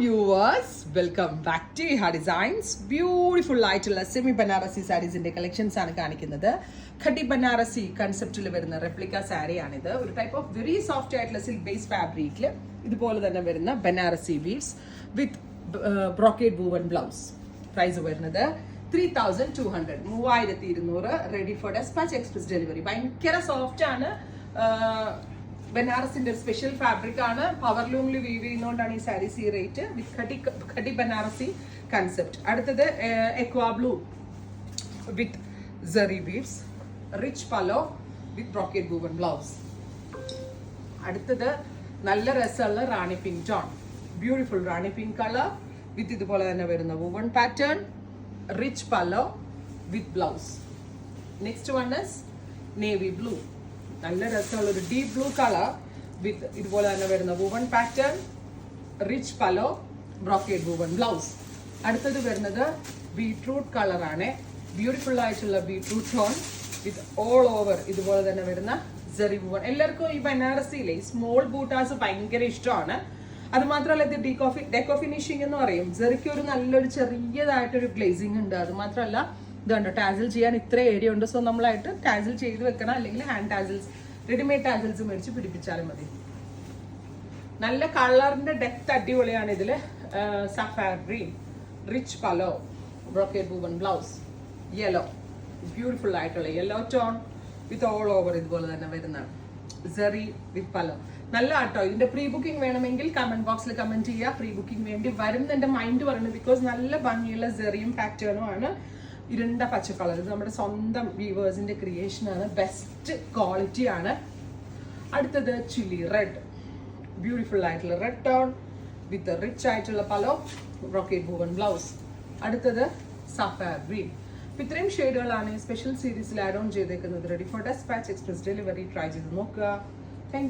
Viewers, welcome back to Iha designs. Beautiful ആയിട്ടുള്ള semi Banarasi സാരീസിന്റെ collections ആണ് കാണിക്കുന്നത്. ഖട്ടി ബനാറസി കൺസെപ്റ്റിൽ വരുന്ന റെപ്ലിക്ക സാരിയാണിത്. ഒരു ടൈപ്പ് ഓഫ് വെരി സോഫ്റ്റ് ആയിട്ടുള്ള സിൽക്ക് ബേസ് ഫാബ്രിക്കിൽ ഇതുപോലെ തന്നെ വരുന്ന Banarasi beads with brocade woven blouse. Price വരുന്നത് 3200, 3200. Ready for despatch express delivery. ഭയങ്കര സോഫ്റ്റ് ആണ്. ബനാറസിന്റെ സ്പെഷ്യൽ ഫാബ്രിക് ആണ്. പവർ ലൂമിൽ വീവ് ചെയ്യുന്നതുകൊണ്ടാണ് ഈ സാരീസ് ഈ rate. With Khaddi Banarasi concept. അടുത്തത് aqua blue with സെറി beads, rich pallu with brocade woven blouse. അടുത്തത് നല്ല രസമുള്ള rani pink tone, beautiful rani pink colour with ഇതുപോലെ തന്നെ വരുന്ന woven pattern, rich pallu with blouse. Next one is navy blue, നല്ല രസമുള്ള ഒരു ഡീപ് ബ്ലൂ കളർ വിത്ത് ഇതുപോലെ തന്നെ വരുന്ന woven pattern, rich pallu, brocade woven blouse. അടുത്തത് വരുന്നത് ബീട്രൂട്ട് കളറാണ്. ബ്യൂട്ടിഫുൾ ആയിട്ടുള്ള beetroot tone with all over ഇതുപോലെ തന്നെ വരുന്ന സെറി വൂവൻ. എല്ലാവർക്കും ഈ ബനാറസിയിലെ ഈ സ്മോൾ ബൂട്ടാസ് ഭയങ്കര ഇഷ്ടമാണ്. അത് മാത്രമല്ല ഇത് ഡെക്കോ ഫിനിഷിംഗ് എന്ന് പറയും. സെറിക്ക് ഒരു നല്ലൊരു ചെറിയതായിട്ടൊരു ഗ്ലേസിംഗ് ഉണ്ട്. അത് മാത്രമല്ല ഇതുണ്ട്, ടാസിൽ ചെയ്യാൻ ഇത്ര ഏരിയ ഉണ്ട്. സോ നമ്മളായിട്ട് ടാസിൽ ചെയ്ത് വെക്കണം, അല്ലെങ്കിൽ ഹാൻഡ് ടാസിൽസ്, റെഡിമെയ്ഡ് ടാസിൽസ് മേടിച്ച് പിടിപ്പിച്ചാലും മതി. നല്ല കളറിന്റെ ഡെപ്ത് അടിപൊളിയാണ് ഇതില്. Sapphire green, rich pallu, brocade woven blouse, yellow, beautiful ആയിട്ടുള്ള yellow tone with all over ഇതുപോലെ തന്നെ വരുന്ന സെറി വിത്ത് പലോ. നല്ല ആട്ടോ. ഇതിന്റെ പ്രീ ബുക്കിംഗ് വേണമെങ്കിൽ കമന്റ് ബോക്സിൽ കമന്റ് ചെയ്യുക. പ്രീ ബുക്കിംഗ് വേണ്ടി വരും എന്റെ മൈൻഡ് പറയുന്നത്. ബിക്കോസ് നല്ല ഭംഗിയുള്ള സെറിയും പാറ്റേണും ആണ്. ഇരുണ്ട പച്ച കളർ, ഇത് നമ്മുടെ സ്വന്തം വീവേഴ്സിന്റെ ക്രിയേഷൻ ആണ്. ബെസ്റ്റ് ക്വാളിറ്റി ആണ്. അടുത്തത് ചില്ലി റെഡ്, ബ്യൂട്ടിഫുൾ ആയിട്ടുള്ള റെഡ് ടോൺ വിത്ത് റിച്ച് ആയിട്ടുള്ള പലോ, ബ്രോക്കേഡ് വൂവൻ ബ്ലൗസ്. അടുത്തത് സഫയർ ഗ്രീൻ. ഇത്രയും ഷെയ്ഡുകളാണ് സ്പെഷ്യൽ സീരീസിൽ ആഡ് ഓൺ ചെയ്തേക്കുന്നത്. Ready for despatch express delivery. Try ചെയ്ത് നോക്കുക. Thank U.